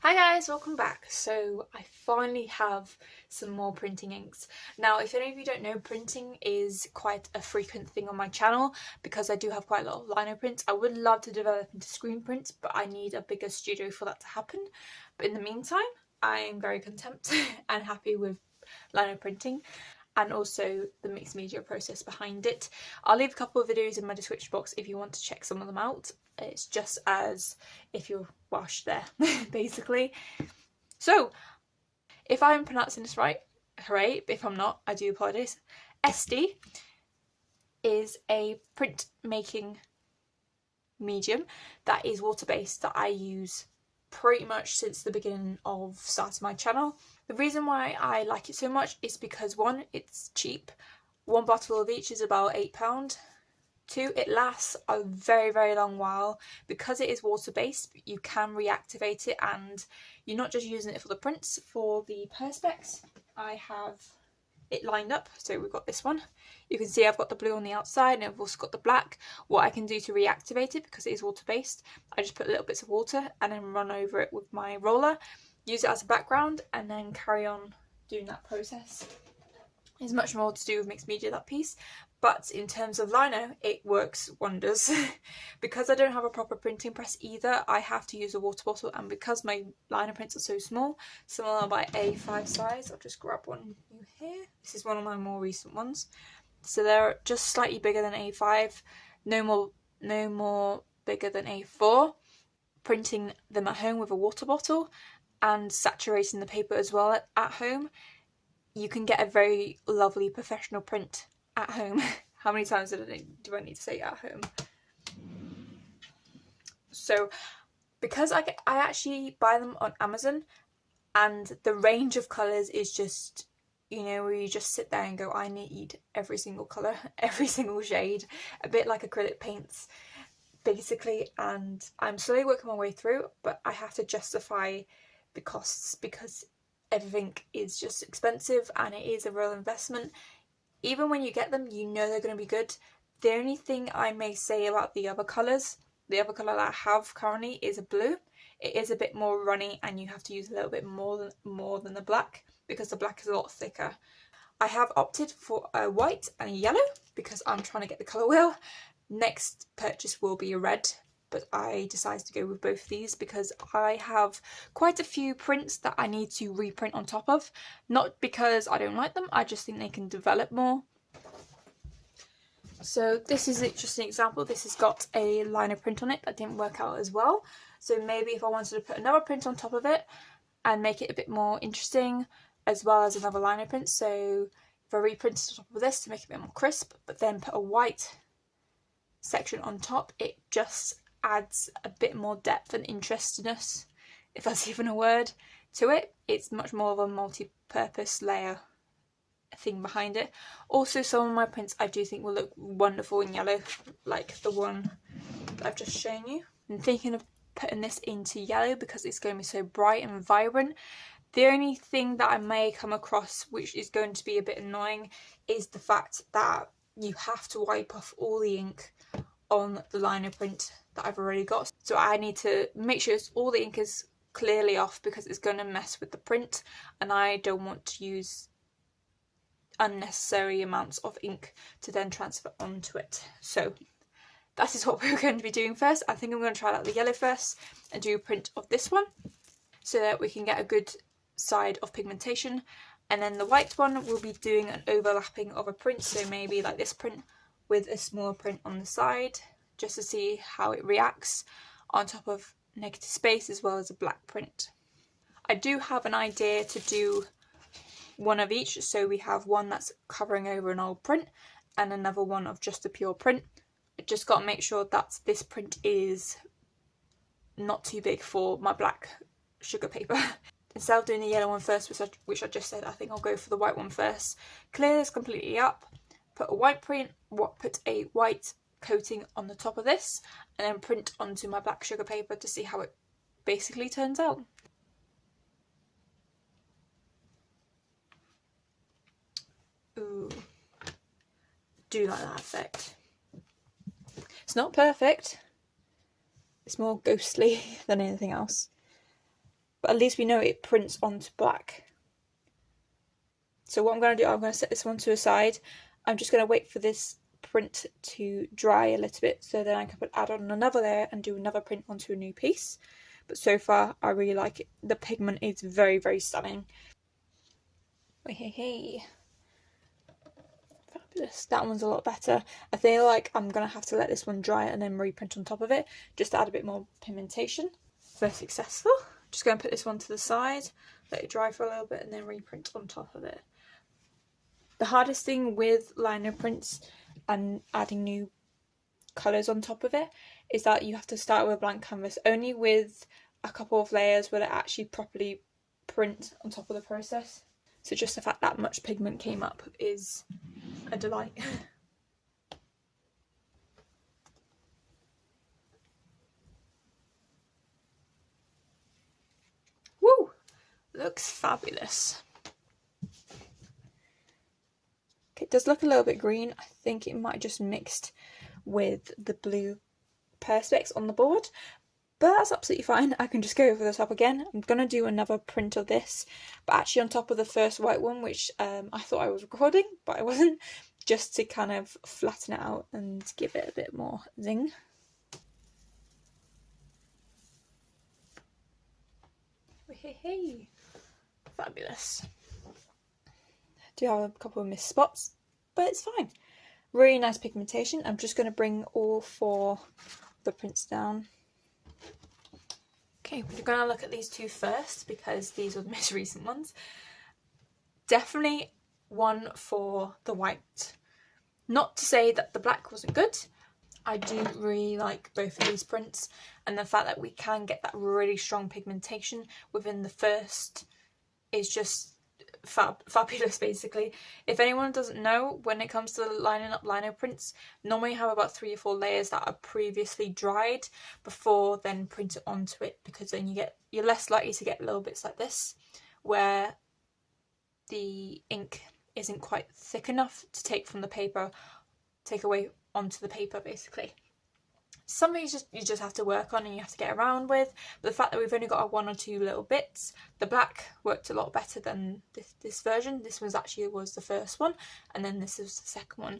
Hi guys, welcome back. So I finally have some more printing inks. Now, if any of you don't know, printing is quite a frequent thing on my channel because I do have quite a lot of lino prints. I would love to develop into screen prints, but I need a bigger studio for that to happen. But in the meantime, I am very content and happy with lino printing and also the mixed media process behind it. I'll leave a couple of videos in my description box if you want to check some of them out. It's just as if you're washed there, basically. So, if I'm pronouncing this right, hooray. If I'm not, I do apologise. Essdee is a printmaking medium that is water-based that I use pretty much since the beginning of starting my channel. The reason why I like it so much is because one, it's cheap. One bottle of each is about £8. Two, it lasts a very long while. Because it is water based, you can reactivate it and you're not just using it for the prints. For the Perspex, I have it lined up, so we've got this one. You can see I've got the blue on the outside and I've also got the black. What I can do to reactivate it, because it is water based, I just put little bits of water and then run over it with my roller, use it as a background and then carry on doing that process. There's much more to do with mixed media, that piece, but in terms of lino, it works wonders. Because I don't have a proper printing press either, I have to use a water bottle, and because my lino prints are so small, some are by A5 size. I'll just grab one here. This is one of my more recent ones. So they're just slightly bigger than A5, no more bigger than A4. Printing them at home with a water bottle and saturating the paper as well at home, you can get a very lovely professional print at home. How many times do I need to say at home? So because I actually buy them on Amazon, and the range of colours is just, you know, where you just sit there and go, I need every single colour, every single shade, a bit like acrylic paints basically, and I'm slowly working my way through, but I have to justify the costs because everything is just expensive and it is a real investment. Even when you get them, you know they're going to be good. The only thing I may say about the other colours, the other colour that I have currently is a blue. It is a bit more runny and you have to use a little bit more than the black because the black is a lot thicker. I have opted for a white and a yellow because I'm trying to get the colour wheel. Next purchase will be a red, but I decided to go with both of these because I have quite a few prints that I need to reprint on top of. Not because I don't like them, I just think they can develop more. So this is just an example. This has got a liner print on it that didn't work out as well. So maybe if I wanted to put another print on top of it and make it a bit more interesting, as well as another liner print. So if I reprinted on top of this to make it a bit more crisp, but then put a white section on top, it just adds a bit more depth and interestedness, if that's even a word, to it. It's much more of a multi-purpose layer thing behind it. Also, some of my prints I do think will look wonderful in yellow, like the one that I've just shown you. I'm thinking of putting this into yellow because it's going to be so bright and vibrant. The only thing that I may come across which is going to be a bit annoying is the fact that you have to wipe off all the ink on the liner print that I've already got. So I need to make sure all the ink is clearly off because it's going to mess with the print and I don't want to use unnecessary amounts of ink to then transfer onto it. So that is what we're going to be doing first. I think I'm going to try out the yellow first and do a print of this one so that we can get a good side of pigmentation, and then the white one will be doing an overlapping of a print, so maybe like this print with a smaller print on the side just to see how it reacts on top of negative space as well as a black print. I do have an idea to do one of each, so we have one that's covering over an old print and another one of just a pure print. I just got to make sure that this print is not too big for my black sugar paper. Instead of doing the yellow one first, which I just said, I think I'll go for the white one first. Clear this completely up, put a white print, put a white coating on the top of this, and then print onto my black sugar paper to see how it basically turns out. Ooh, do like that effect. It's not perfect. It's more ghostly than anything else. but at least we know it prints onto black. So what I'm going to do, I'm going to set this one to a side. I'm just going to wait for this print to dry a little bit, so then I can add on another layer and do another print onto a new piece. But so far I really like it. The pigment is very, very stunning. Hey. Fabulous. That one's a lot better. I feel like I'm going to have to let this one dry and then reprint on top of it, just to add a bit more pigmentation. Very successful. Just going to put this one to the side, let it dry for a little bit, and then reprint on top of it. The hardest thing with lino prints and adding new colours on top of it is that you have to start with a blank canvas. Only with a couple of layers will it actually properly print on top of the process. So just the fact that much pigment came up is a delight. Woo! Looks fabulous. Okay, it does look a little bit green. I think it might just mixed with the blue Perspex on the board, but that's absolutely fine. I can just go over the top again. I'm going to do another print of this, but actually on top of the first white one, which I thought I was recording, but I wasn't, just to kind of flatten it out and give it a bit more zing. Hey. Fabulous. I do have a couple of missed spots, but it's fine. Really nice pigmentation. I'm just going to bring all 4 the prints down. Okay, we're going to look at these 2 first because these are the most recent ones. Definitely one for the white. Not to say that the black wasn't good. I do really like both of these prints, and the fact that we can get that really strong pigmentation within the first is just fabulous, basically. If anyone doesn't know, when it comes to lining up lino prints, normally you have about 3 or 4 layers that are previously dried before then print it onto it, because then you're less likely to get little bits like this where the ink isn't quite thick enough to take from the paper, take away onto the paper, basically. Something you just have to work on and you have to get around with. But the fact that we've only got 1 or 2 little bits, the black worked a lot better than this version. This was the first one, and then this is the second one.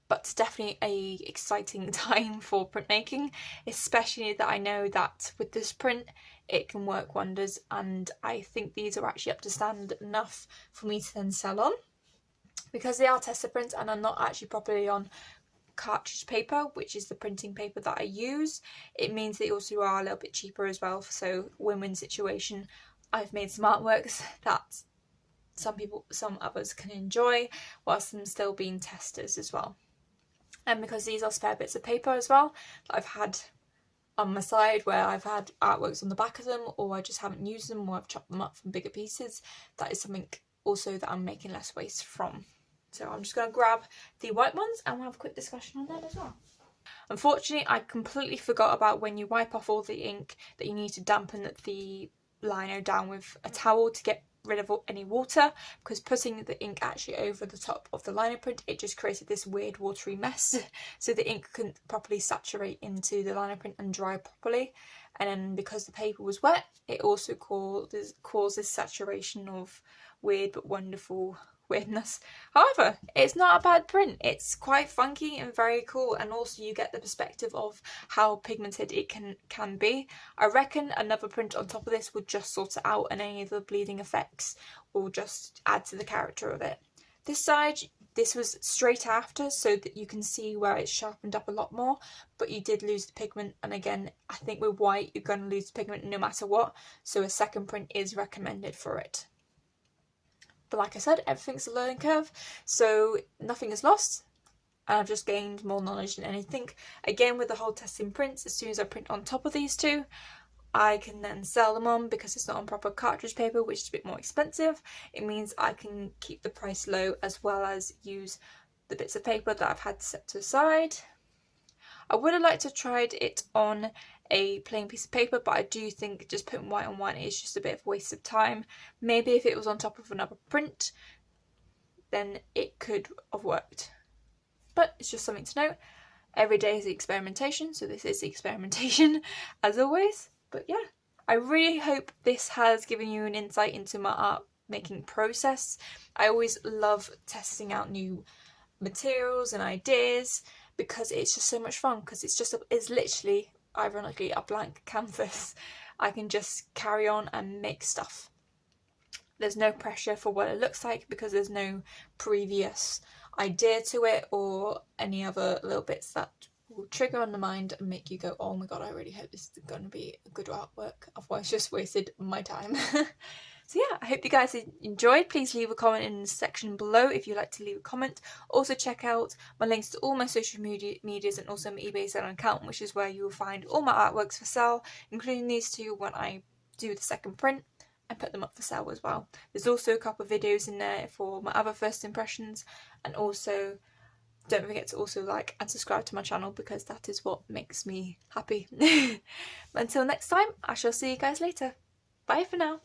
But it's definitely a exciting time for printmaking, especially that I know that with this print it can work wonders, and I think these are actually up to standard enough for me to then sell on. Because they are tester prints and are not actually properly on cartridge paper, which is the printing paper that I use, it means they also are a little bit cheaper as well. So win-win situation. I've made some artworks that some others can enjoy, whilst them still being testers as well. And because these are spare bits of paper as well that I've had on my side, where I've had artworks on the back of them, or I just haven't used them, or I've chopped them up from bigger pieces, that is something also that I'm making less waste from. So I'm just going to grab the white ones and we'll have a quick discussion on them as well. Unfortunately, I completely forgot about when you wipe off all the ink that you need to dampen the lino down with a towel to get rid of any water, because putting the ink actually over the top of the lino print, it just created this weird watery mess, so the ink couldn't properly saturate into the lino print and dry properly. And then because the paper was wet, it also causes saturation of weird but wonderful weirdness. However, it's not a bad print. It's quite funky and very cool, and also you get the perspective of how pigmented it can be. I reckon another print on top of this would just sort it out, and any of the bleeding effects will just add to the character of it. This side, this was straight after, so that you can see where it's sharpened up a lot more, but you did lose the pigment, and again, I think with white you're going to lose the pigment no matter what, so a second print is recommended for it. But like I said, everything's a learning curve, so nothing is lost, and I've just gained more knowledge than anything. Again, with the whole testing prints, as soon as I print on top of these 2, I can then sell them on, because it's not on proper cartridge paper, which is a bit more expensive. It means I can keep the price low, as well as use the bits of paper that I've had set to the side. I would have liked to have tried it on a plain piece of paper, but I do think just putting white on white is just a bit of a waste of time. Maybe if it was on top of another print, then it could have worked. But it's just something to note. Every day is the experimentation, so this is the experimentation as always. But yeah, I really hope this has given you an insight into my art making process. I always love testing out new materials and ideas because it's just so much fun, because it's literally, ironically, a blank canvas. I can just carry on and make stuff. There's no pressure for what it looks like because there's no previous idea to it or any other little bits that will trigger on the mind and make you go, oh my god, I really hope this is going to be a good artwork, otherwise just wasted my time. So yeah, I hope you guys enjoyed. Please leave a comment in the section below if you'd like to leave a comment. Also check out my links to all my social medias and also my eBay selling account, which is where you will find all my artworks for sale, including these two when I do the second print and put them up for sale as well. There's also a couple of videos in there for my other first impressions, and also don't forget to also like and subscribe to my channel because that is what makes me happy. Until next time, I shall see you guys later. Bye for now.